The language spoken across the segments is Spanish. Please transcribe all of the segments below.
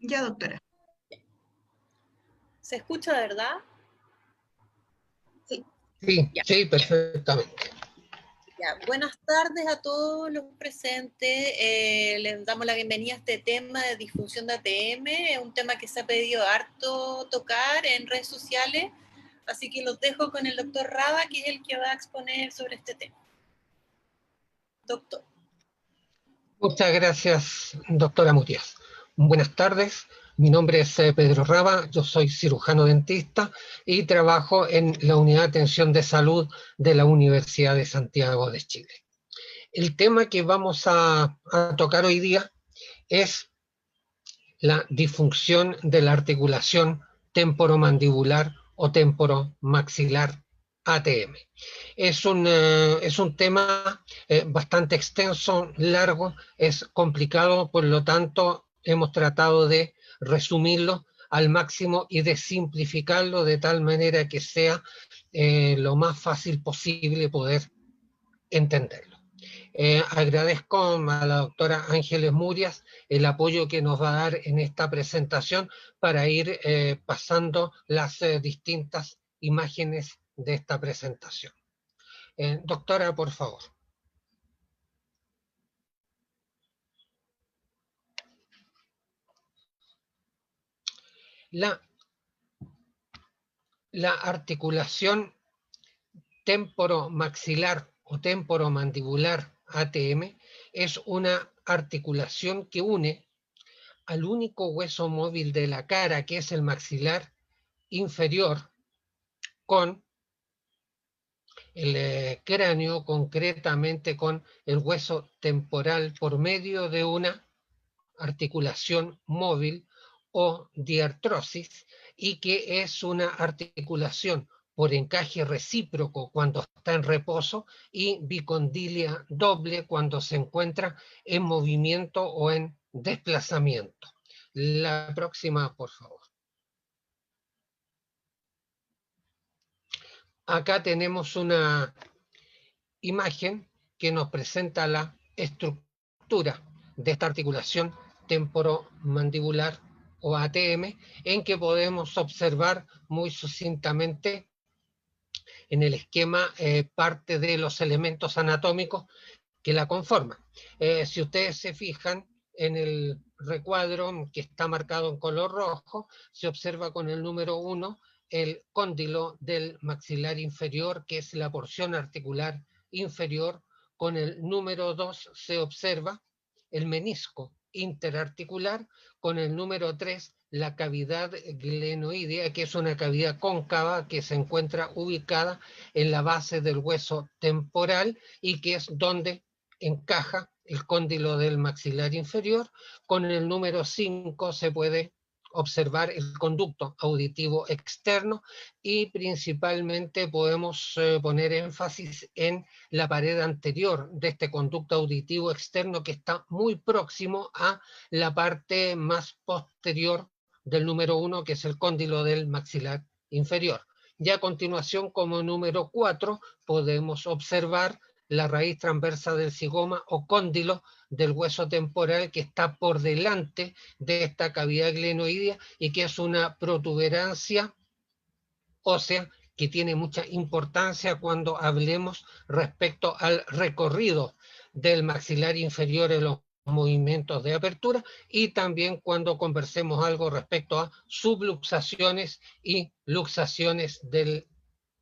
Ya, doctora. ¿Se escucha, verdad? Sí. Sí, Ya. sí, perfectamente. Ya. Buenas tardes a todos los presentes. Les damos la bienvenida a este tema de disfunción de ATM. Es un tema que se ha pedido harto tocar en redes sociales, así que los dejo con el doctor Raba, que es el que va a exponer sobre este tema. Doctor. Muchas gracias, doctora Mutias. Buenas tardes, mi nombre es Pedro Raba, yo soy cirujano dentista y trabajo en la Unidad de Atención de Salud de la Universidad de Santiago de Chile. El tema que vamos a tocar hoy día es la disfunción de la articulación temporomandibular o temporomaxilar ATM. Es un tema bastante extenso, largo, es complicado, por lo tanto hemos tratado de resumirlo al máximo y de simplificarlo de tal manera que sea lo más fácil posible poder entenderlo. Agradezco a la doctora Ángeles Murias el apoyo que nos va a dar en esta presentación para ir pasando las distintas imágenes de esta presentación. Doctora, por favor. La articulación temporomaxilar o temporomandibular ATM es una articulación que une al único hueso móvil de la cara, que es el maxilar inferior, con el cráneo, concretamente con el hueso temporal, por medio de una articulación móvil o diartrosis, y que es una articulación por encaje recíproco cuando está en reposo y bicondilia doble cuando se encuentra en movimiento o en desplazamiento. La próxima, por favor. Acá tenemos una imagen que nos presenta la estructura de esta articulación temporomandibular o ATM, en que podemos observar muy sucintamente en el esquema parte de los elementos anatómicos que la conforman. Si ustedes se fijan en el recuadro que está marcado en color rojo, se observa con el número 1 el cóndilo del maxilar inferior, que es la porción articular inferior. Con el número 2 se observa el menisco interarticular. Con el número 3 la cavidad glenoidea, que es una cavidad cóncava que se encuentra ubicada en la base del hueso temporal y que es donde encaja el cóndilo del maxilar inferior. Con el número 5 se puede observar el conducto auditivo externo y principalmente podemos poner énfasis en la pared anterior de este conducto auditivo externo, que está muy próximo a la parte más posterior del número 1, que es el cóndilo del maxilar inferior. Y a continuación, como número 4, podemos observar la raíz transversa del zigoma o cóndilo del hueso temporal, que está por delante de esta cavidad glenoidea y que es una protuberancia ósea que tiene mucha importancia cuando hablemos respecto al recorrido del maxilar inferior en los movimientos de apertura, y también cuando conversemos algo respecto a subluxaciones y luxaciones de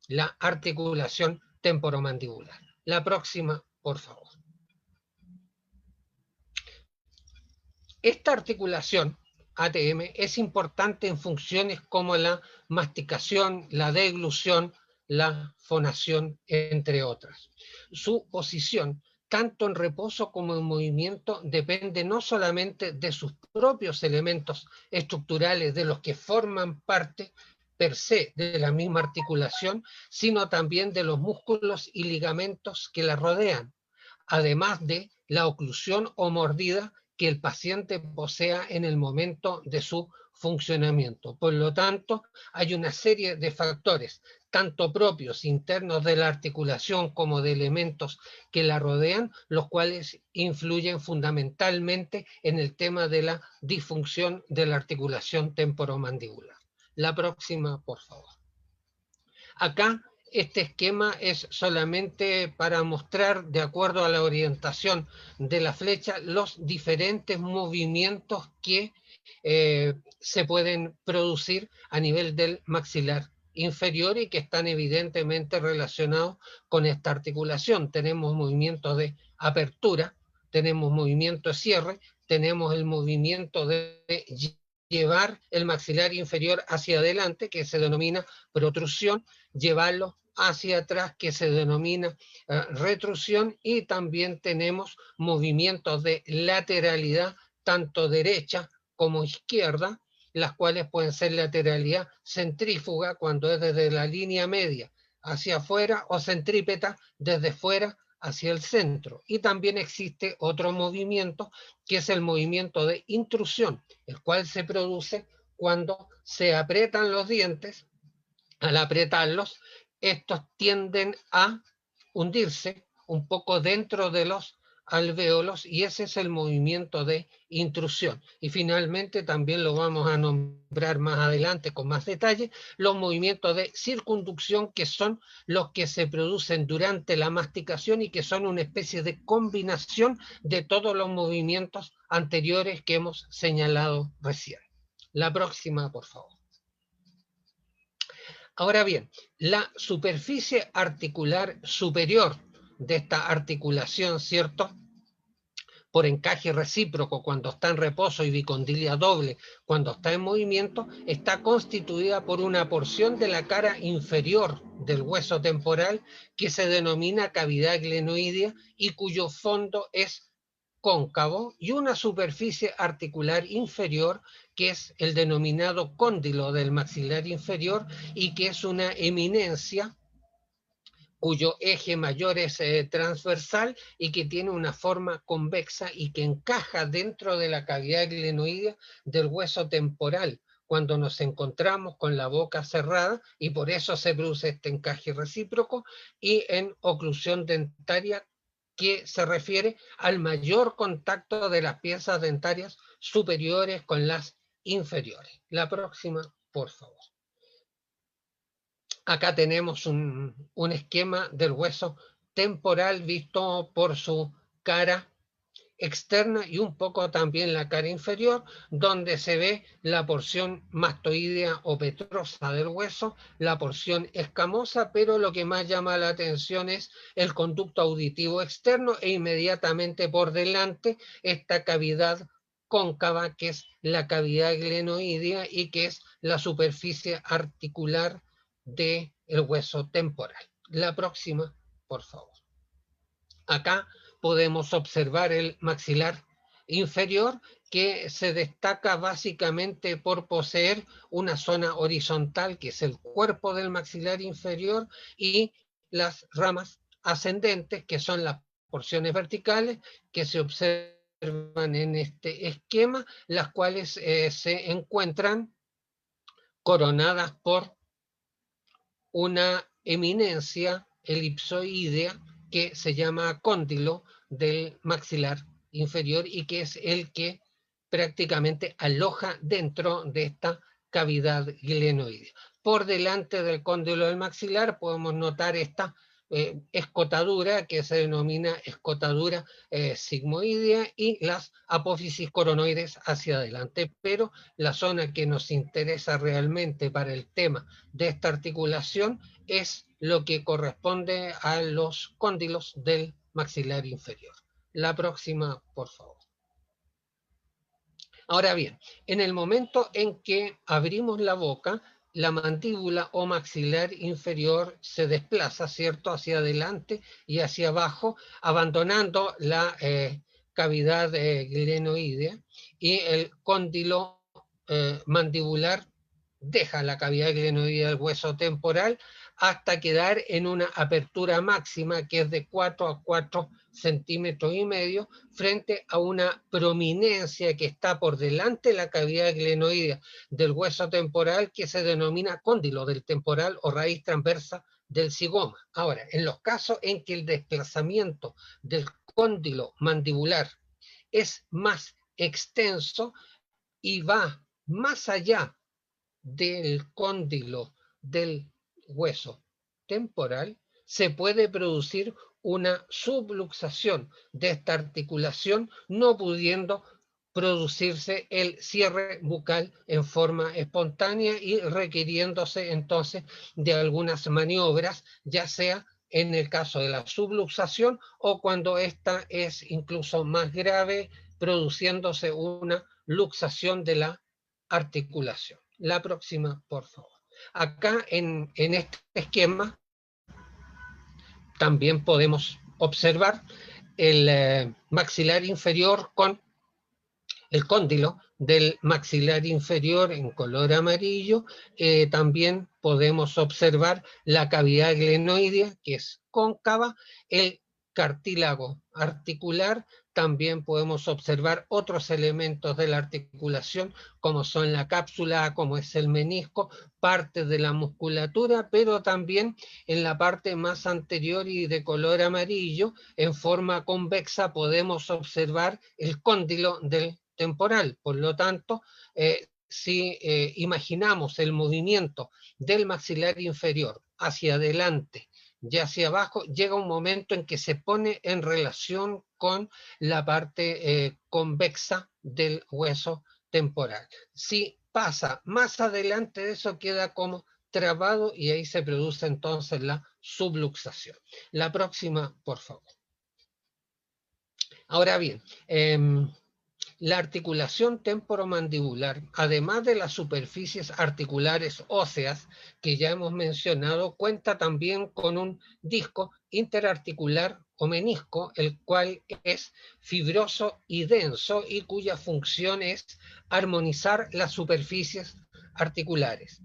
la articulación temporomandibular. La próxima, por favor. Esta articulación ATM es importante en funciones como la masticación, la deglución, la fonación, entre otras. Su posición, tanto en reposo como en movimiento, depende no solamente de sus propios elementos estructurales, de los que forman parte per se de la misma articulación, sino también de los músculos y ligamentos que la rodean, además de la oclusión o mordida que el paciente posea en el momento de su funcionamiento. Por lo tanto, hay una serie de factores, tanto propios, internos de la articulación, como de elementos que la rodean, los cuales influyen fundamentalmente en el tema de la disfunción de la articulación temporomandibular. La próxima, por favor. Acá este esquema es solamente para mostrar, de acuerdo a la orientación de la flecha, los diferentes movimientos que se pueden producir a nivel del maxilar inferior y que están evidentemente relacionados con esta articulación. Tenemos movimientos de apertura, tenemos movimiento de cierre, tenemos el movimiento de llevar el maxilar inferior hacia adelante, que se denomina protrusión, llevarlo hacia atrás, que se denomina retrusión, y también tenemos movimientos de lateralidad, tanto derecha como izquierda, las cuales pueden ser lateralidad centrífuga, cuando es desde la línea media hacia afuera, o centrípeta desde fuera hacia el centro. Y también existe otro movimiento, que es el movimiento de intrusión, el cual se produce cuando se aprietan los dientes. Al apretarlos, estos tienden a hundirse un poco dentro de los alvéolos, y ese es el movimiento de intrusión. Y finalmente, también lo vamos a nombrar más adelante con más detalle, los movimientos de circunducción, que son los que se producen durante la masticación y que son una especie de combinación de todos los movimientos anteriores que hemos señalado recién. La próxima, por favor. Ahora bien, la superficie articular superior de esta articulación, ¿cierto?, por encaje recíproco cuando está en reposo y bicondilia doble cuando está en movimiento, está constituida por una porción de la cara inferior del hueso temporal que se denomina cavidad glenoidea y cuyo fondo es cóncavo, y una superficie articular inferior que es el denominado cóndilo del maxilar inferior y que es una eminencia cuyo eje mayor es transversal y que tiene una forma convexa y que encaja dentro de la cavidad glenoidea del hueso temporal cuando nos encontramos con la boca cerrada, y por eso se produce este encaje recíproco, y en oclusión dentaria, que se refiere al mayor contacto de las piezas dentarias superiores con las inferiores. La próxima, por favor. Acá tenemos un esquema del hueso temporal visto por su cara externa y un poco también la cara inferior, donde se ve la porción mastoidea o petrosa del hueso, la porción escamosa, pero lo que más llama la atención es el conducto auditivo externo, e inmediatamente por delante esta cavidad cóncava, que es la cavidad glenoidea y que es la superficie articular del hueso temporal. La próxima, por favor. Acá podemos observar el maxilar inferior, que se destaca básicamente por poseer una zona horizontal, que es el cuerpo del maxilar inferior, y las ramas ascendentes, que son las porciones verticales, que se observan en este esquema, las cuales se encuentran coronadas por una eminencia elipsoidea que se llama cóndilo del maxilar inferior y que es el que prácticamente aloja dentro de esta cavidad glenoidea. Por delante del cóndilo del maxilar podemos notar esta escotadura, que se denomina escotadura sigmoidea, y las apófisis coronoides hacia adelante, pero la zona que nos interesa realmente para el tema de esta articulación es lo que corresponde a los cóndilos del maxilar inferior. La próxima, por favor. Ahora bien, en el momento en que abrimos la boca, la mandíbula o maxilar inferior se desplaza, ¿cierto?, hacia adelante y hacia abajo, abandonando la cavidad glenoidea, y el cóndilo mandibular deja la cavidad glenoidea del hueso temporal hasta quedar en una apertura máxima que es de 4 a 4 centímetros y medio frente a una prominencia que está por delante de la cavidad glenoidea del hueso temporal que se denomina cóndilo del temporal o raíz transversa del zigoma. Ahora, en los casos en que el desplazamiento del cóndilo mandibular es más extenso y va más allá del cóndilo del hueso temporal, se puede producir una subluxación de esta articulación, no pudiendo producirse el cierre bucal en forma espontánea y requiriéndose entonces de algunas maniobras, ya sea en el caso de la subluxación o cuando esta es incluso más grave, produciéndose una luxación de la articulación. La próxima, por favor. Acá en este esquema también podemos observar el maxilar inferior con el cóndilo del maxilar inferior en color amarillo. También podemos observar la cavidad glenoidea, que es cóncava, el cartílago articular. También podemos observar otros elementos de la articulación, como son la cápsula, como es el menisco, parte de la musculatura, pero también en la parte más anterior y de color amarillo, en forma convexa, podemos observar el cóndilo del temporal. Por lo tanto, si imaginamos el movimiento del maxilar inferior hacia adelante y hacia abajo, llega un momento en que se pone en relación con la parte convexa del hueso temporal. Si pasa más adelante de eso, queda como trabado y ahí se produce entonces la subluxación. La próxima, por favor. Ahora bien, la articulación temporomandibular, además de las superficies articulares óseas que ya hemos mencionado, cuenta también con un disco interarticular o menisco, el cual es fibroso y denso y cuya función es armonizar las superficies articulares.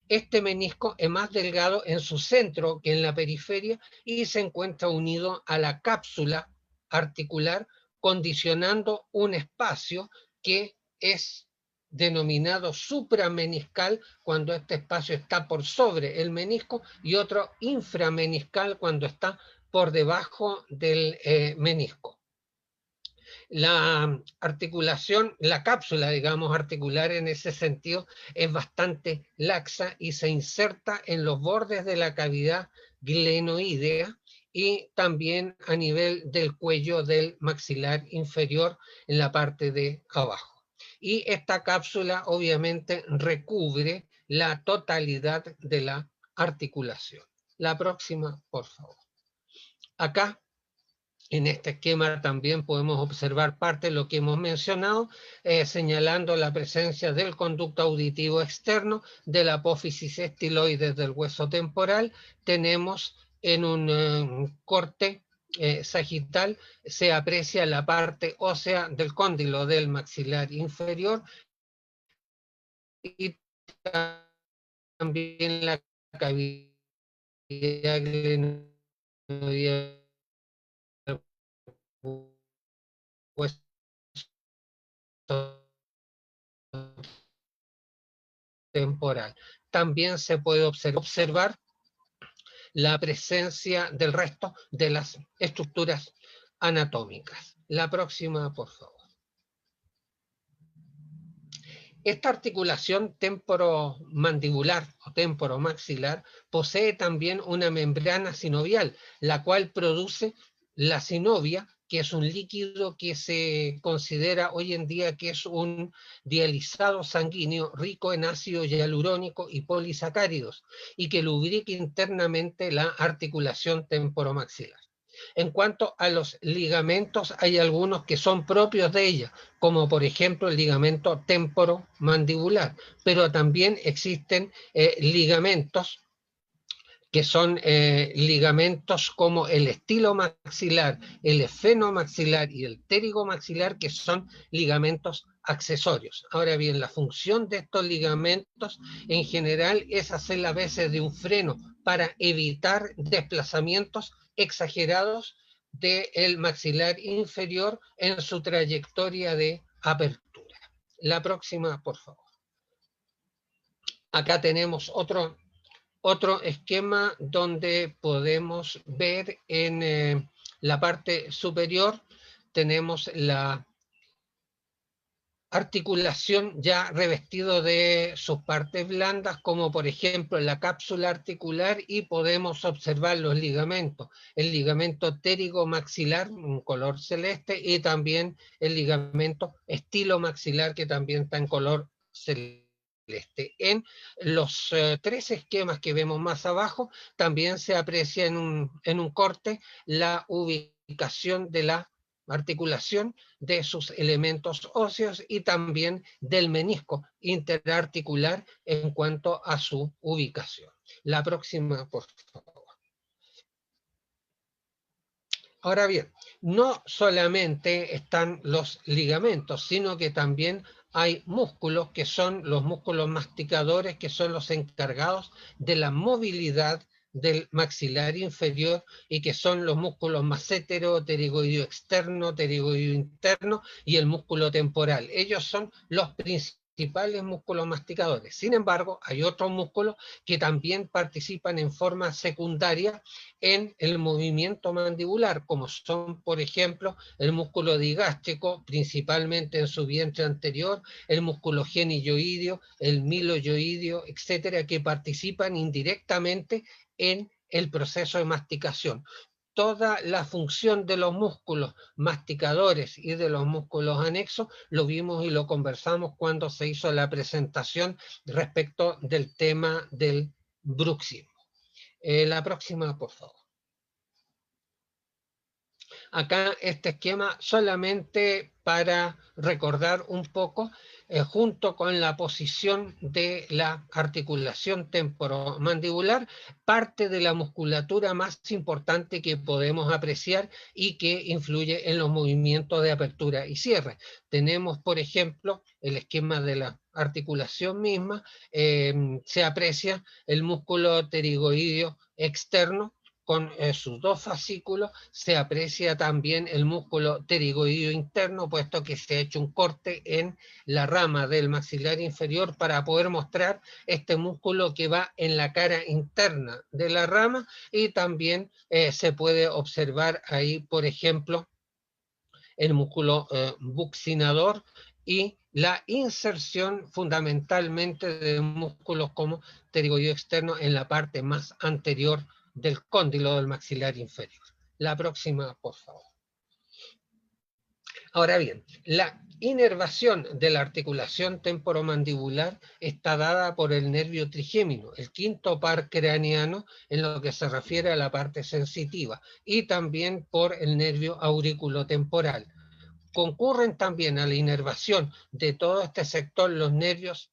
Este menisco es más delgado en su centro que en la periferia y se encuentra unido a la cápsula articular, condicionando un espacio que es denominado suprameniscal cuando este espacio está por sobre el menisco y otro inframeniscal cuando está por debajo del menisco. La articulación, la cápsula, digamos, articular en ese sentido es bastante laxa y se inserta en los bordes de la cavidad glenoidea y también a nivel del cuello del maxilar inferior en la parte de abajo. Y esta cápsula obviamente recubre la totalidad de la articulación. La próxima, por favor. Acá, en este esquema también podemos observar parte de lo que hemos mencionado, señalando la presencia del conducto auditivo externo, de la apófisis estiloides del hueso temporal. Tenemos en un corte sagital, se aprecia la parte ósea del cóndilo del maxilar inferior y también la cavidad glenoidea hueso temporal. También se puede observar la presencia del resto de las estructuras anatómicas. La próxima, por favor. Esta articulación temporomandibular o temporomaxilar posee también una membrana sinovial, la cual produce la sinovia, que es un líquido que se considera hoy en día que es un dializado sanguíneo rico en ácido hialurónico y polisacáridos y que lubrica internamente la articulación temporomaxilar. En cuanto a los ligamentos, hay algunos que son propios de ella, como por ejemplo el ligamento temporomandibular, pero también existen ligamentos que son ligamentos como el estilomaxilar, el esfenomaxilar y el pterigomaxilar, que son ligamentos accesorios. Ahora bien, la función de estos ligamentos en general es hacer a veces de un freno para evitar desplazamientos exagerados del maxilar inferior en su trayectoria de apertura. La próxima, por favor. Acá tenemos otro esquema donde podemos ver en la parte superior, tenemos la articulación ya revestido de sus partes blandas, como por ejemplo la cápsula articular, y podemos observar los ligamentos, el ligamento pterigomaxilar, un color celeste, y también el ligamento estilomaxilar, que también está en color celeste. En los tres esquemas que vemos más abajo, también se aprecia en un corte la ubicación de la articulación de sus elementos óseos y también del menisco interarticular en cuanto a su ubicación. La próxima, por favor. Ahora bien, no solamente están los ligamentos, sino que también hay músculos que son los músculos masticadores, que son los encargados de la movilidad del maxilar inferior y que son los músculos massétero, pterigoideo externo, pterigoideo interno y el músculo temporal. Ellos son los principales músculos masticadores. Sin embargo, hay otros músculos que también participan en forma secundaria en el movimiento mandibular, como son, por ejemplo, el músculo digástrico, principalmente en su vientre anterior, el músculo genioideo, el miloioideo, etcétera, que participan indirectamente en el proceso de masticación. Toda la función de los músculos masticadores y de los músculos anexos lo vimos y lo conversamos cuando se hizo la presentación respecto del tema del bruxismo. La próxima, por favor. Acá este esquema solamente para recordar un poco, junto con la posición de la articulación temporomandibular, parte de la musculatura más importante que podemos apreciar y que influye en los movimientos de apertura y cierre. Tenemos, por ejemplo, el esquema de la articulación misma, se aprecia el músculo pterigoideo externo, con sus dos fascículos, se aprecia también el músculo pterigoideo interno, puesto que se ha hecho un corte en la rama del maxilar inferior para poder mostrar este músculo que va en la cara interna de la rama, y también se puede observar ahí, por ejemplo, el músculo buccinador y la inserción fundamentalmente de músculos como pterigoideo externo en la parte más anterior del cóndilo del maxilar inferior. La próxima, por favor. Ahora bien, la inervación de la articulación temporomandibular está dada por el nervio trigémino, el quinto par craneano en lo que se refiere a la parte sensitiva, y también por el nervio auriculotemporal. Concurren también a la inervación de todo este sector los nervios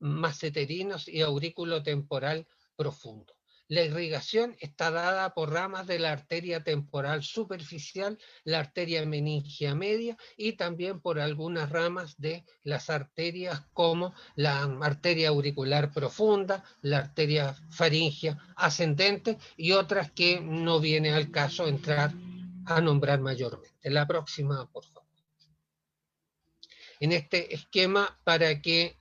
masseterinos y auriculotemporal profundo. La irrigación está dada por ramas de la arteria temporal superficial, la arteria meningia media, y también por algunas ramas de las arterias como la arteria auricular profunda, la arteria faríngea ascendente y otras que no viene al caso entrar a nombrar mayormente. La próxima, por favor. En este esquema, para que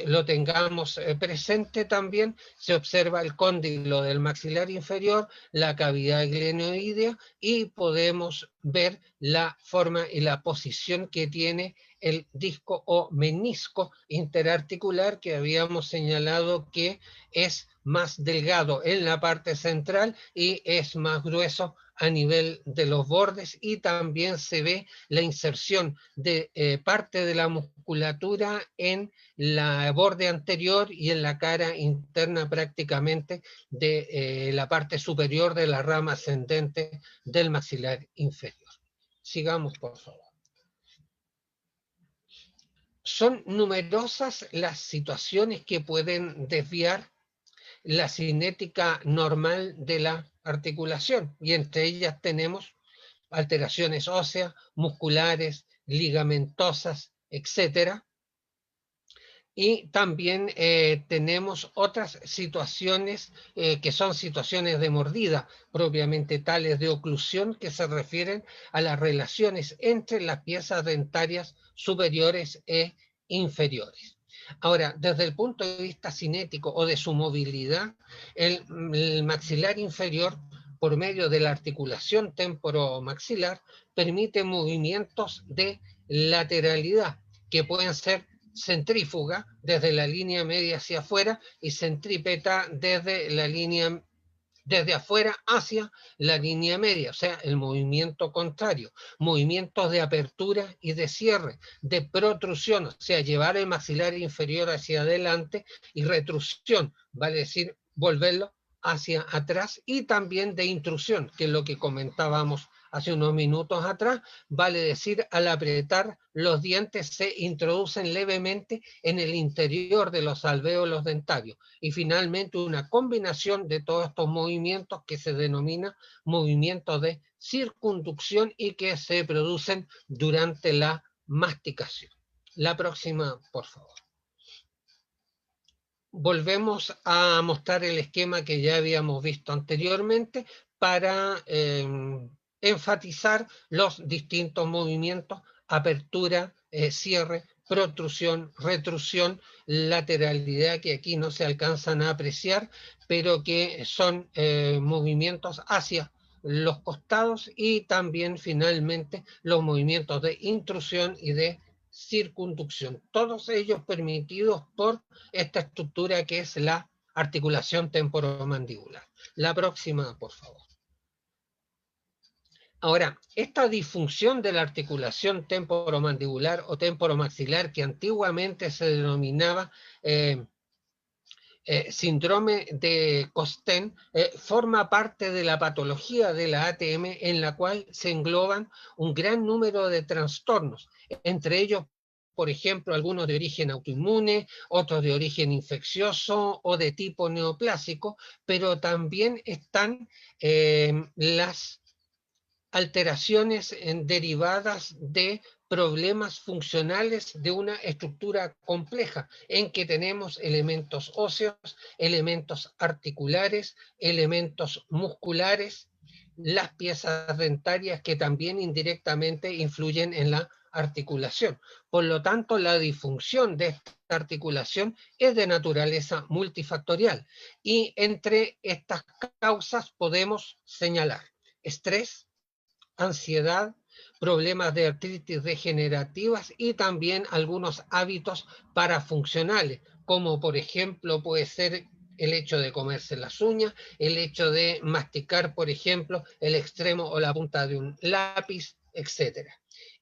lo tengamos presente también, se observa el cóndilo del maxilar inferior, la cavidad glenoidea, y podemos ver la forma y la posición que tiene el disco o menisco interarticular, que habíamos señalado que es más delgado en la parte central y es más grueso a nivel de los bordes, y también se ve la inserción de parte de la musculatura en la borde anterior y en la cara interna prácticamente de la parte superior de la rama ascendente del maxilar inferior. Sigamos, por favor. Son numerosas las situaciones que pueden desviar la cinética normal de la articulación, y entre ellas tenemos alteraciones óseas, musculares, ligamentosas, etcétera. Y también tenemos otras situaciones que son situaciones de mordida, propiamente tales de oclusión, que se refieren a las relaciones entre las piezas dentarias superiores e inferiores. Ahora, desde el punto de vista cinético o de su movilidad, el maxilar inferior, por medio de la articulación temporomaxilar, permite movimientos de lateralidad que pueden ser centrífuga desde la línea media hacia afuera y centrípeta desde afuera hacia la línea media, o sea, el movimiento contrario, movimientos de apertura y de cierre, de protrusión, o sea, llevar el maxilar inferior hacia adelante, y retrusión, vale decir, volverlo hacia atrás, y también de intrusión, que es lo que comentábamos hace unos minutos atrás, vale decir, al apretar los dientes se introducen levemente en el interior de los alvéolos dentarios. Y finalmente una combinación de todos estos movimientos que se denomina movimientos de circunducción y que se producen durante la masticación. La próxima, por favor. Volvemos a mostrar el esquema que ya habíamos visto anteriormente para enfatizar los distintos movimientos: apertura, cierre, protrusión, retrusión, lateralidad, que aquí no se alcanzan a apreciar, pero que son movimientos hacia los costados, y también finalmente los movimientos de intrusión y de circunducción, todos ellos permitidos por esta estructura que es la articulación temporomandibular. La próxima, por favor. Ahora, esta disfunción de la articulación temporomandibular o temporomaxilar, que antiguamente se denominaba síndrome de Costen, forma parte de la patología de la ATM, en la cual se engloban un gran número de trastornos, entre ellos, por ejemplo, algunos de origen autoinmune, otros de origen infeccioso o de tipo neoplásico, pero también están las alteraciones derivadas de problemas funcionales de una estructura compleja, en que tenemos elementos óseos, elementos articulares, elementos musculares, las piezas dentarias, que también indirectamente influyen en la articulación. Por lo tanto, la disfunción de esta articulación es de naturaleza multifactorial, y entre estas causas podemos señalar estrés, ansiedad, problemas de artritis degenerativas, y también algunos hábitos parafuncionales, como por ejemplo puede ser el hecho de comerse las uñas, el hecho de masticar, por ejemplo, el extremo o la punta de un lápiz, etc.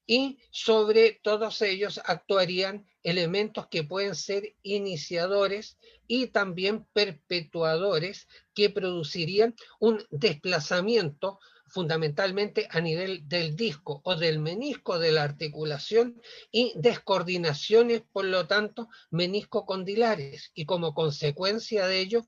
Y sobre todos ellos actuarían elementos que pueden ser iniciadores y también perpetuadores, que producirían un desplazamiento fundamentalmente a nivel del disco o del menisco de la articulación, y descoordinaciones, por lo tanto, meniscocondilares, y como consecuencia de ello,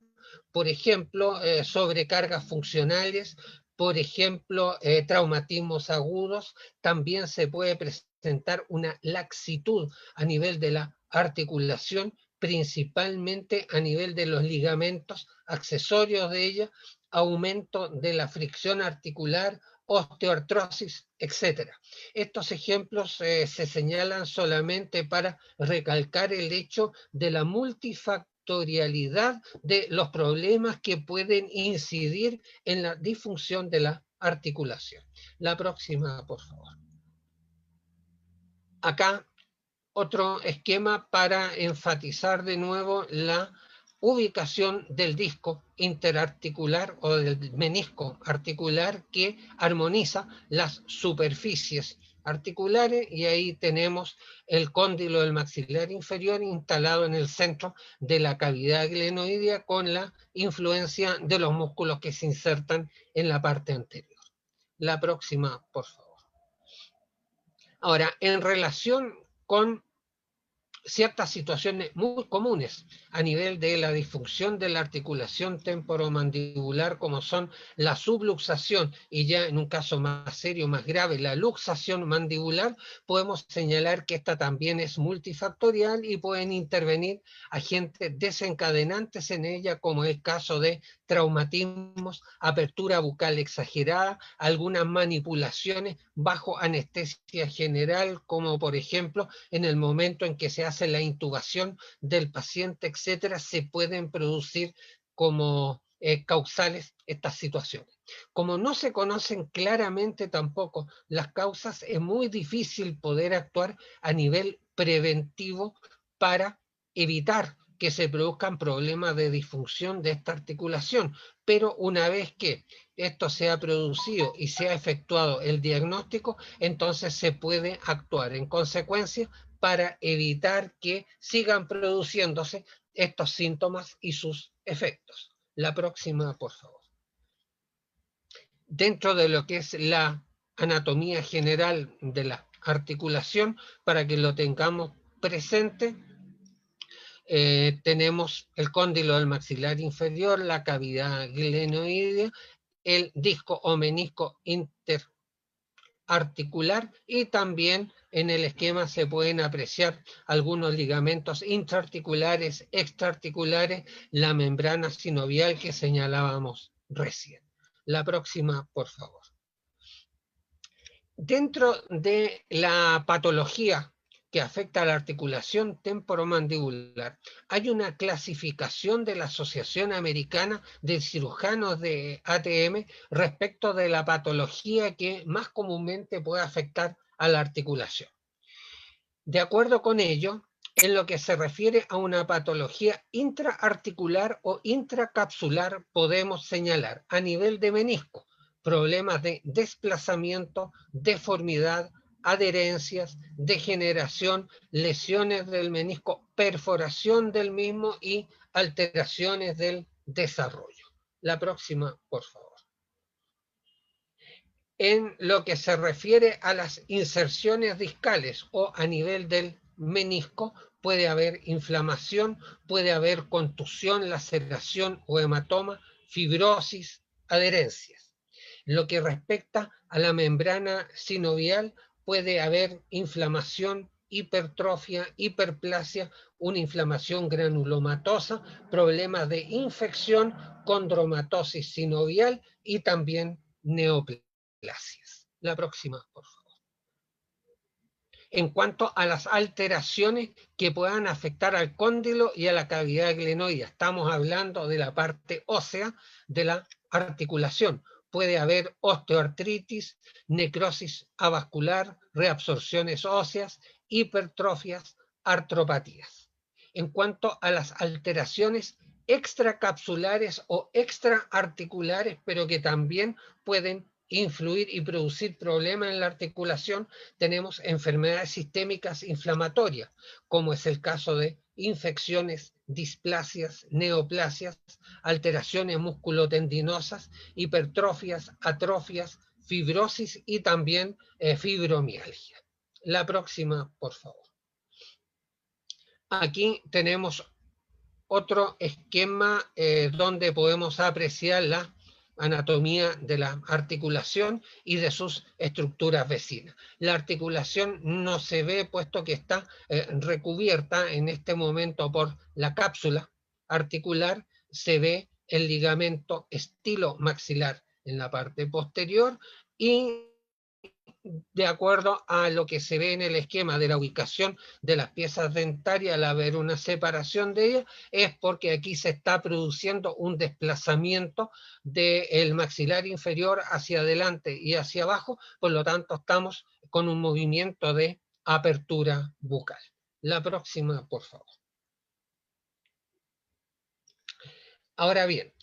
por ejemplo, sobrecargas funcionales, por ejemplo, traumatismos agudos. También se puede presentar una laxitud a nivel de la articulación, principalmente a nivel de los ligamentos accesorios de ella, aumento de la fricción articular, osteoartrosis, etc. Estos ejemplos se señalan solamente para recalcar el hecho de la multifactorialidad de los problemas que pueden incidir en la disfunción de la articulación. La próxima, por favor. Acá otro esquema para enfatizar de nuevo la ubicación del disco interarticular o del menisco articular, que armoniza las superficies articulares, y ahí tenemos el cóndilo del maxilar inferior instalado en el centro de la cavidad glenoidea, con la influencia de los músculos que se insertan en la parte anterior. La próxima, por favor. Ahora, en relación con ciertas situaciones muy comunes a nivel de la disfunción de la articulación temporomandibular, como son la subluxación y ya en un caso más serio, más grave, la luxación mandibular, podemos señalar que esta también es multifactorial y pueden intervenir agentes desencadenantes en ella, como es el caso de traumatismos, apertura bucal exagerada, algunas manipulaciones bajo anestesia general, como por ejemplo en el momento en que se hace la intubación del paciente, etcétera, se pueden producir como causales estas situaciones. Como no se conocen claramente tampoco las causas, es muy difícil poder actuar a nivel preventivo para evitar que se produzcan problemas de disfunción de esta articulación, pero una vez que esto se ha producido y se ha efectuado el diagnóstico, entonces se puede actuar en consecuencia para evitar que sigan produciéndose estos síntomas y sus efectos. La próxima, por favor. Dentro de lo que es la anatomía general de la articulación, para que lo tengamos presente, tenemos el cóndilo del maxilar inferior, la cavidad glenoidea, el disco o menisco interarticular y también en el esquema se pueden apreciar algunos ligamentos intraarticulares, extraarticulares, la membrana sinovial que señalábamos recién. La próxima, por favor. Dentro de la patología que afecta a la articulación temporomandibular, hay una clasificación de la Asociación Americana de Cirujanos de ATM respecto de la patología que más comúnmente puede afectar a la articulación. De acuerdo con ello, en lo que se refiere a una patología intraarticular o intracapsular, podemos señalar a nivel de menisco problemas de desplazamiento, deformidad, adherencias, degeneración, lesiones del menisco, perforación del mismo y alteraciones del desarrollo. La próxima, por favor. En lo que se refiere a las inserciones discales o a nivel del menisco, puede haber inflamación, puede haber contusión, laceración o hematoma, fibrosis, adherencias. Lo que respecta a la membrana sinovial, puede haber inflamación, hipertrofia, hiperplasia, una inflamación granulomatosa, problemas de infección, condromatosis sinovial y también neoplasias. La próxima, por favor. En cuanto a las alteraciones que puedan afectar al cóndilo y a la cavidad glenoidea, estamos hablando de la parte ósea de la articulación. Puede haber osteoartritis, necrosis avascular, reabsorciones óseas, hipertrofias, artropatías. En cuanto a las alteraciones extracapsulares o extraarticulares, pero que también pueden influir y producir problemas en la articulación, tenemos enfermedades sistémicas inflamatorias, como es el caso de infecciones, displasias, neoplasias, alteraciones musculotendinosas, hipertrofias, atrofias, fibrosis y también fibromialgia. La próxima, por favor. Aquí tenemos otro esquema donde podemos apreciar la anatomía de la articulación y de sus estructuras vecinas. La articulación no se ve puesto que está recubierta en este momento por la cápsula articular, se ve el ligamento estilomaxilar en la parte posterior y de acuerdo a lo que se ve en el esquema de la ubicación de las piezas dentarias, al haber una separación de ellas, es porque aquí se está produciendo un desplazamiento del maxilar inferior hacia adelante y hacia abajo, por lo tanto estamos con un movimiento de apertura bucal. La próxima, por favor. Ahora bien,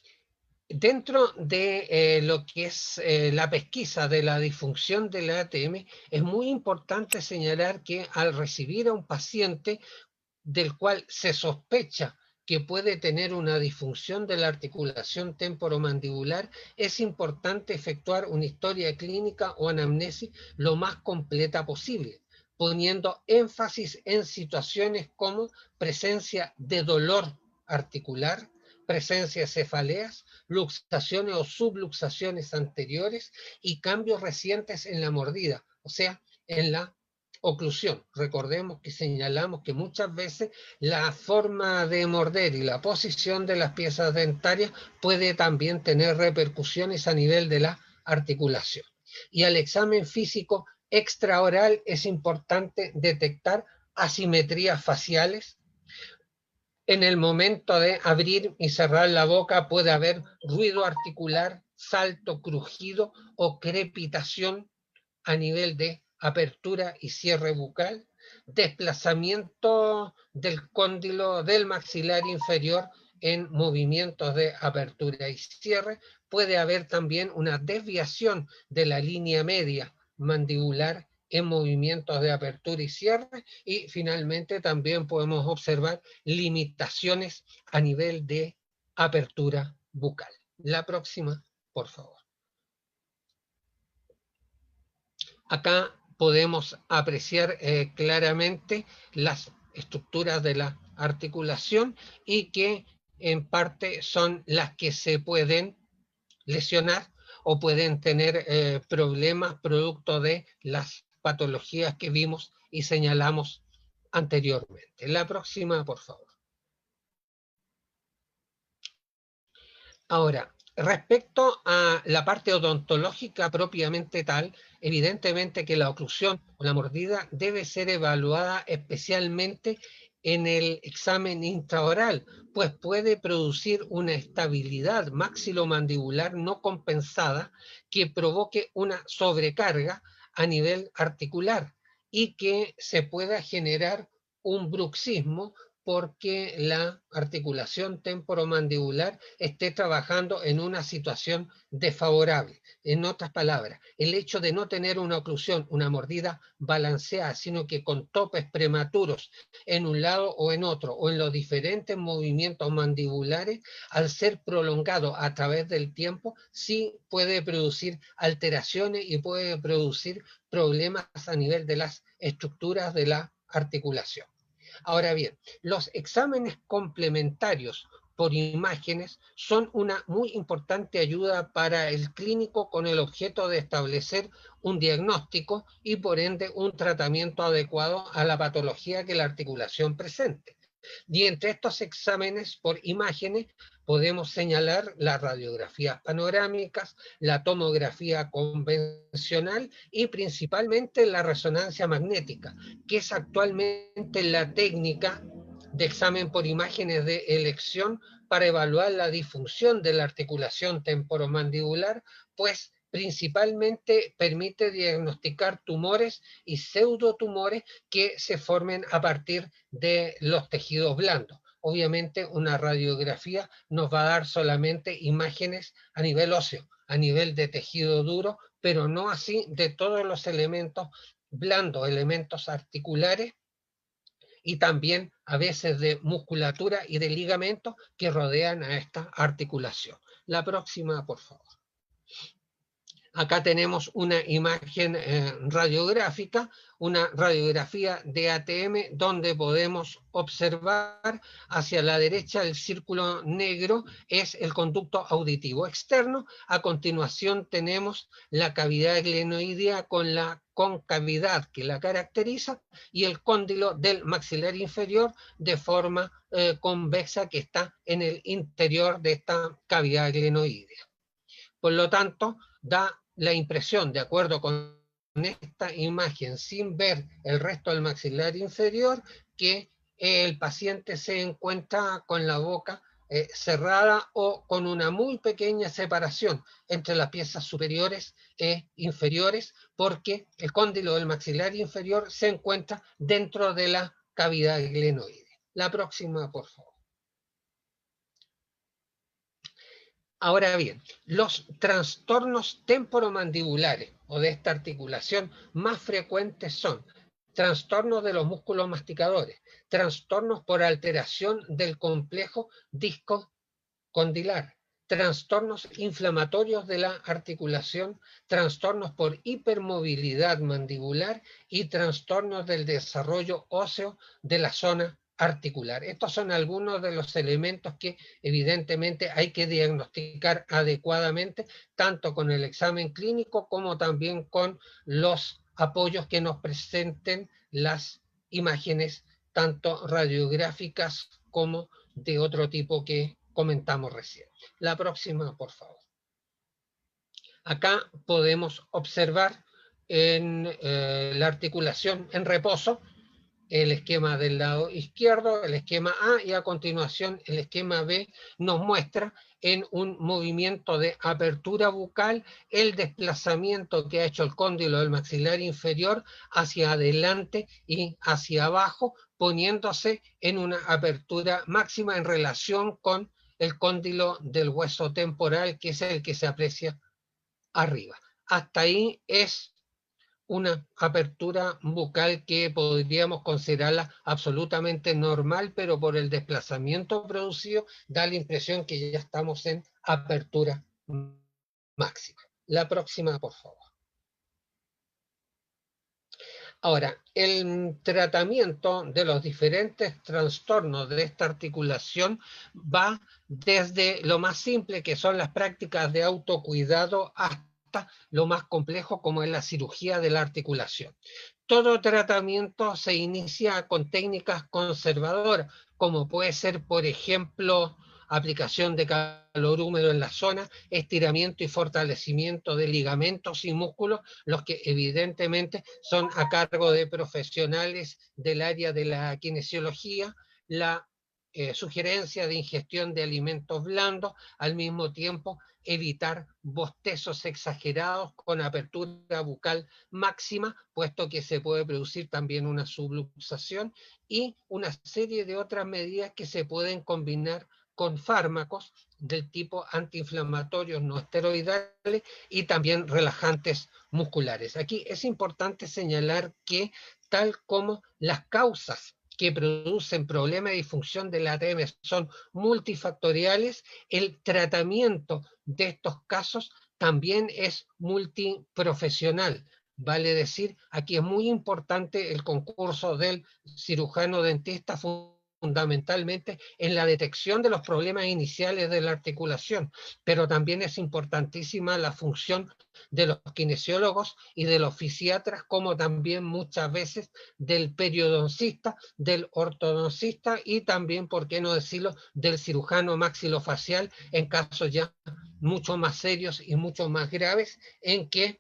dentro de lo que es la pesquisa de la disfunción de la ATM, es muy importante señalar que al recibir a un paciente del cual se sospecha que puede tener una disfunción de la articulación temporomandibular, es importante efectuar una historia clínica o anamnesis lo más completa posible, poniendo énfasis en situaciones como presencia de dolor articular, presencia de cefaleas, luxaciones o subluxaciones anteriores y cambios recientes en la mordida, o sea, en la oclusión. Recordemos que señalamos que muchas veces la forma de morder y la posición de las piezas dentarias puede también tener repercusiones a nivel de la articulación. Y al examen físico extraoral es importante detectar asimetrías faciales. En el momento de abrir y cerrar la boca puede haber ruido articular, salto, crujido o crepitación a nivel de apertura y cierre bucal, desplazamiento del cóndilo del maxilar inferior en movimientos de apertura y cierre. Puede haber también una desviación de la línea media mandibular en movimientos de apertura y cierre, y finalmente también podemos observar limitaciones a nivel de apertura bucal. La próxima, por favor. Acá podemos apreciar claramente las estructuras de la articulación y que en parte son las que se pueden lesionar o pueden tener problemas producto de las patologías que vimos y señalamos anteriormente. La próxima, por favor. Ahora, respecto a la parte odontológica propiamente tal, evidentemente que la oclusión o la mordida debe ser evaluada especialmente en el examen intraoral, pues puede producir una estabilidad maxilomandibular no compensada que provoque una sobrecarga a nivel articular y que se pueda generar un bruxismo porque la articulación temporomandibular esté trabajando en una situación desfavorable. En otras palabras, el hecho de no tener una oclusión, una mordida balanceada, sino que con topes prematuros en un lado o en otro, o en los diferentes movimientos mandibulares, al ser prolongado a través del tiempo, sí puede producir alteraciones y puede producir problemas a nivel de las estructuras de la articulación. Ahora bien, los exámenes complementarios por imágenes son una muy importante ayuda para el clínico con el objeto de establecer un diagnóstico y por ende un tratamiento adecuado a la patología que la articulación presente. Y entre estos exámenes por imágenes podemos señalar las radiografías panorámicas, la tomografía convencional y principalmente la resonancia magnética, que es actualmente la técnica de examen por imágenes de elección para evaluar la disfunción de la articulación temporomandibular, pues principalmente permite diagnosticar tumores y pseudotumores que se formen a partir de los tejidos blandos. Obviamente una radiografía nos va a dar solamente imágenes a nivel óseo, a nivel de tejido duro, pero no así de todos los elementos blandos, elementos articulares y también a veces de musculatura y de ligamentos que rodean a esta articulación. La próxima, por favor. Acá tenemos una imagen radiográfica, una radiografía de ATM, donde podemos observar hacia la derecha el círculo negro es el conducto auditivo externo. A continuación tenemos la cavidad glenoidea con la concavidad que la caracteriza y el cóndilo del maxilar inferior de forma convexa que está en el interior de esta cavidad glenoidea. Por lo tanto, da la impresión, de acuerdo con esta imagen, sin ver el resto del maxilar inferior, que el paciente se encuentra con la boca cerrada o con una muy pequeña separación entre las piezas superiores e inferiores, porque el cóndilo del maxilar inferior se encuentra dentro de la cavidad glenoidea. La próxima, por favor. Ahora bien, los trastornos temporomandibulares o de esta articulación más frecuentes son trastornos de los músculos masticadores, trastornos por alteración del complejo discocondilar, trastornos inflamatorios de la articulación, trastornos por hipermovilidad mandibular y trastornos del desarrollo óseo de la zona articular. Estos son algunos de los elementos que evidentemente hay que diagnosticar adecuadamente, tanto con el examen clínico como también con los apoyos que nos presenten las imágenes, tanto radiográficas como de otro tipo que comentamos recién. La próxima, por favor. Acá podemos observar en la articulación en reposo el esquema del lado izquierdo, el esquema A, y a continuación el esquema B nos muestra en un movimiento de apertura bucal el desplazamiento que ha hecho el cóndilo del maxilar inferior hacia adelante y hacia abajo, poniéndose en una apertura máxima en relación con el cóndilo del hueso temporal, que es el que se aprecia arriba. Hasta ahí es una apertura bucal que podríamos considerarla absolutamente normal, pero por el desplazamiento producido da la impresión que ya estamos en apertura máxima. La próxima, por favor. Ahora, el tratamiento de los diferentes trastornos de esta articulación va desde lo más simple, que son las prácticas de autocuidado, hasta lo más complejo, como es la cirugía de la articulación. Todo tratamiento se inicia con técnicas conservadoras, como puede ser, por ejemplo, aplicación de calor húmedo en la zona, estiramiento y fortalecimiento de ligamentos y músculos, los que evidentemente son a cargo de profesionales del área de la kinesiología, la sugerencia de ingestión de alimentos blandos, al mismo tiempo evitar bostezos exagerados con apertura bucal máxima, puesto que se puede producir también una subluxación, y una serie de otras medidas que se pueden combinar con fármacos del tipo antiinflamatorios no esteroidales y también relajantes musculares. Aquí es importante señalar que, tal como las causas que producen problemas de disfunción de la ATM son multifactoriales, el tratamiento de estos casos también es multiprofesional. Vale decir, aquí es muy importante el concurso del cirujano dentista, fundamentalmente en la detección de los problemas iniciales de la articulación, pero también es importantísima la función de los kinesiólogos y de los fisiatras, como también muchas veces del periodoncista, del ortodoncista y también, por qué no decirlo, del cirujano maxilofacial en casos ya mucho más serios y mucho más graves, en que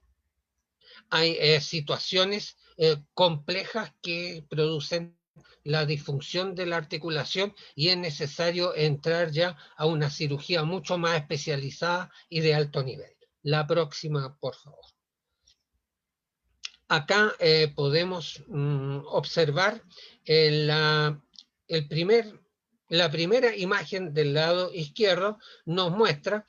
hay situaciones complejas que producen la disfunción de la articulación y es necesario entrar ya a una cirugía mucho más especializada y de alto nivel. La próxima, por favor. Acá podemos observar la primera imagen del lado izquierdo nos muestra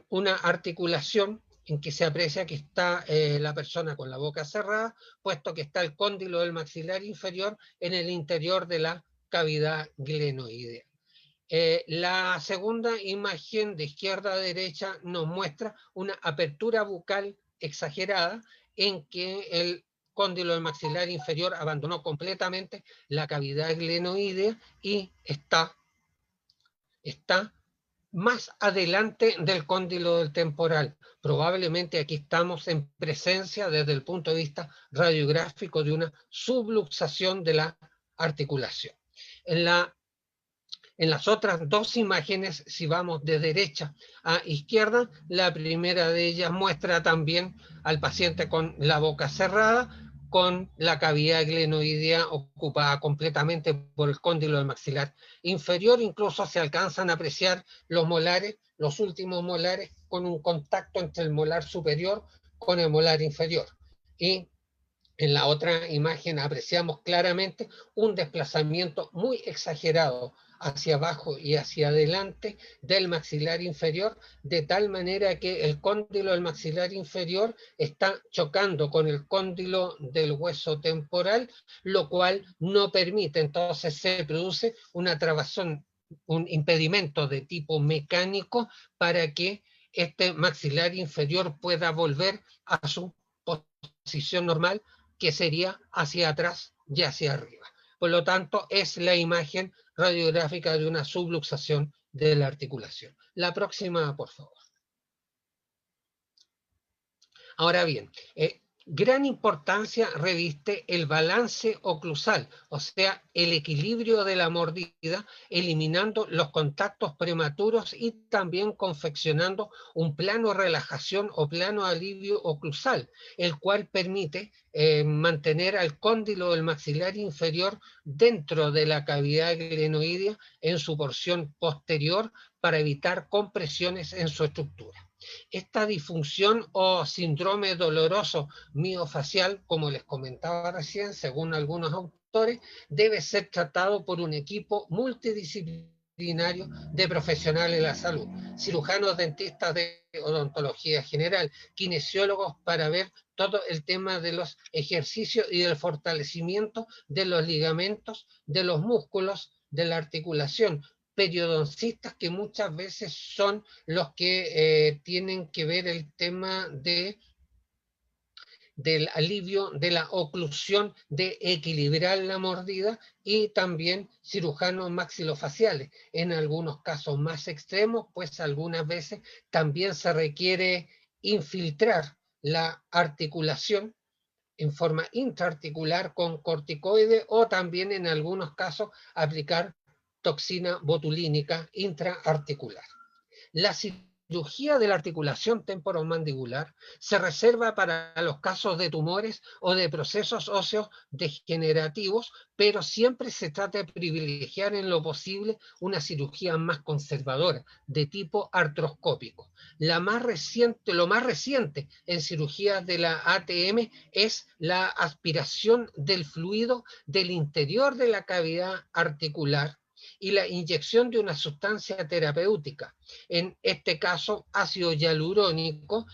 una articulación en que se aprecia que está la persona con la boca cerrada, puesto que está el cóndilo del maxilar inferior en el interior de la cavidad glenoidea. La segunda imagen de izquierda a derecha nos muestra una apertura bucal exagerada en que el cóndilo del maxilar inferior abandonó completamente la cavidad glenoidea y está más adelante del cóndilo del temporal. Probablemente aquí estamos en presencia, desde el punto de vista radiográfico, de una subluxación de la articulación. En las otras dos imágenes, si vamos de derecha a izquierda, la primera de ellas muestra también al paciente con la boca cerrada, con la cavidad glenoidea ocupada completamente por el cóndilo del maxilar inferior. Incluso se alcanzan a apreciar los molares, los últimos molares, con un contacto entre el molar superior con el molar inferior. Y en la otra imagen apreciamos claramente un desplazamiento muy exagerado hacia abajo y hacia adelante del maxilar inferior, de tal manera que el cóndilo del maxilar inferior está chocando con el cóndilo del hueso temporal, lo cual no permite, entonces se produce una trabazón un impedimento de tipo mecánico para que este maxilar inferior pueda volver a su posición normal, que sería hacia atrás y hacia arriba. Por lo tanto, es la imagen radiográfica de una subluxación de la articulación. La próxima, por favor. Ahora bien, gran importancia reviste el balance oclusal, o sea, el equilibrio de la mordida, eliminando los contactos prematuros y también confeccionando un plano relajación o plano alivio oclusal, el cual permite mantener al cóndilo del maxilar inferior dentro de la cavidad glenoidea en su porción posterior para evitar compresiones en su estructura. Esta disfunción o síndrome doloroso miofacial, como les comentaba recién, según algunos autores, debe ser tratado por un equipo multidisciplinario de profesionales de la salud, cirujanos dentistas de odontología general, kinesiólogos para ver todo el tema de los ejercicios y del fortalecimiento de los ligamentos, de los músculos, de la articulación, periodoncistas que muchas veces son los que tienen que ver el tema del alivio de la oclusión, de equilibrar la mordida, y también cirujanos maxilofaciales. En algunos casos más extremos, pues algunas veces también se requiere infiltrar la articulación en forma intraarticular con corticoide, o también en algunos casos aplicar toxina botulínica intraarticular. La cirugía de la articulación temporomandibular se reserva para los casos de tumores o de procesos óseos degenerativos, pero siempre se trata de privilegiar en lo posible una cirugía más conservadora, de tipo artroscópico. Lo más reciente en cirugías de la ATM es la aspiración del fluido del interior de la cavidad articular y la inyección de una sustancia terapéutica, en este caso ácido hialurónico,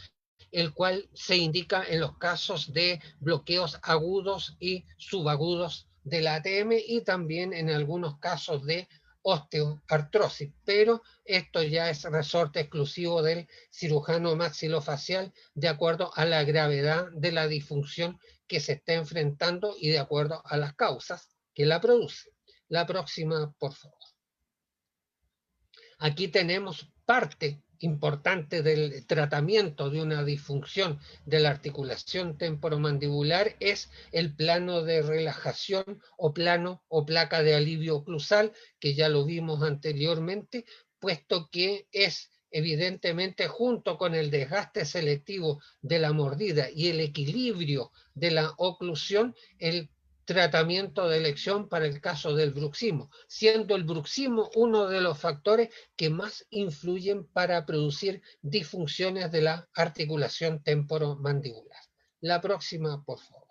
el cual se indica en los casos de bloqueos agudos y subagudos de la ATM, y también en algunos casos de osteoartrosis, pero esto ya es resorte exclusivo del cirujano maxilofacial de acuerdo a la gravedad de la disfunción que se está enfrentando y de acuerdo a las causas que la producen. La próxima, por favor. Aquí tenemos parte importante del tratamiento de una disfunción de la articulación temporomandibular, es el plano de relajación o plano o placa de alivio oclusal, que ya lo vimos anteriormente, puesto que es evidentemente, junto con el desgaste selectivo de la mordida y el equilibrio de la oclusión, el tratamiento de elección para el caso del bruxismo, siendo el bruxismo uno de los factores que más influyen para producir disfunciones de la articulación temporomandibular. La próxima, por favor.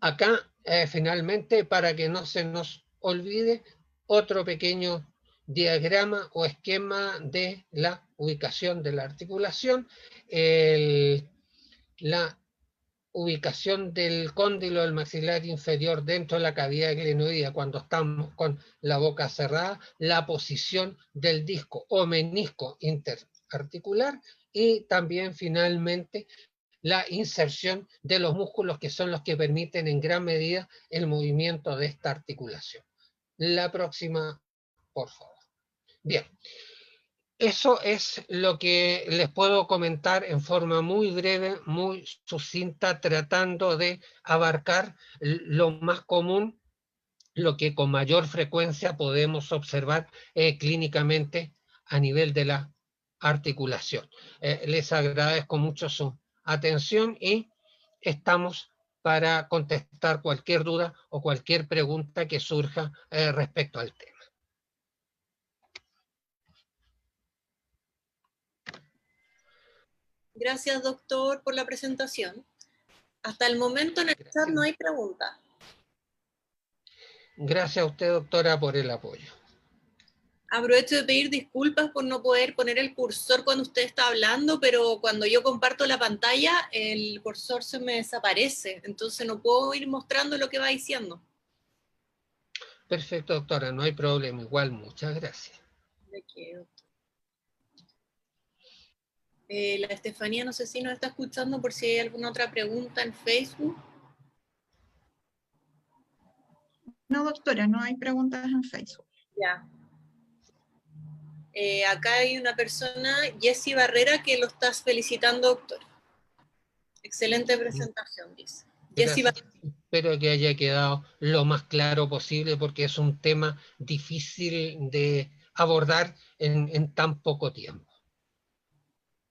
Acá, finalmente, para que no se nos olvide, otro pequeño diagrama o esquema de la ubicación de la articulación. La ubicación del cóndilo del maxilar inferior dentro de la cavidad glenoidea cuando estamos con la boca cerrada, la posición del disco o menisco interarticular, y también finalmente la inserción de los músculos que son los que permiten en gran medida el movimiento de esta articulación. La próxima, por favor. Bien. Eso es lo que les puedo comentar en forma muy breve, muy sucinta, tratando de abarcar lo más común, lo que con mayor frecuencia podemos observar clínicamente a nivel de la articulación. Les agradezco mucho su atención y estamos para contestar cualquier duda o cualquier pregunta que surja respecto al tema. Gracias, doctor, por la presentación. Hasta el momento en el chat no hay preguntas. Gracias a usted, doctora, por el apoyo. Aprovecho de pedir disculpas por no poder poner el cursor cuando usted está hablando, pero cuando yo comparto la pantalla, el cursor se me desaparece, entonces no puedo ir mostrando lo que va diciendo. Perfecto, doctora, no hay problema. Igual, muchas gracias. ¿De qué, doctor? La Estefanía, no sé si nos está escuchando por si hay alguna otra pregunta en Facebook. No, doctora, no hay preguntas en Facebook. Ya. Acá hay una persona, Jessy Barrera, que lo estás felicitando, doctor. Excelente presentación, dice. Jessy Gracias. Espero que haya quedado lo más claro posible porque es un tema difícil de abordar en tan poco tiempo.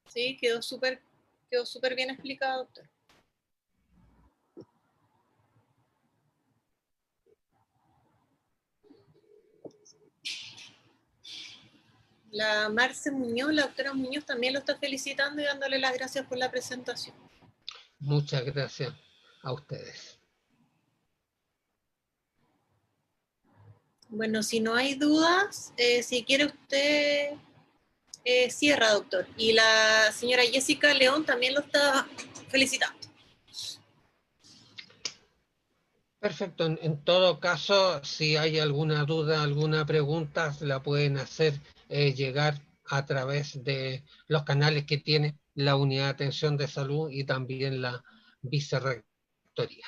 Sí, quedó súper bien explicado, doctor. La Marce Muñoz, la doctora Muñoz, también lo está felicitando y dándole las gracias por la presentación. Muchas gracias a ustedes. Bueno, si no hay dudas, si quiere usted cierra, doctor. Y la señora Jessica León también lo está felicitando. Perfecto. En todo caso, si hay alguna duda, alguna pregunta, la pueden hacer llegar a través de los canales que tiene la Unidad de Atención de Salud y también la Vicerrectoría.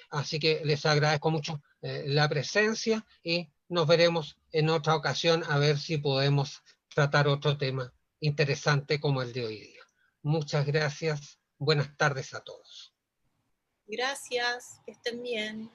Así que les agradezco mucho la presencia y nos veremos en otra ocasión a ver si podemos tratar otro tema interesante como el de hoy día. Muchas gracias. Buenas tardes a todos. Gracias, que estén bien.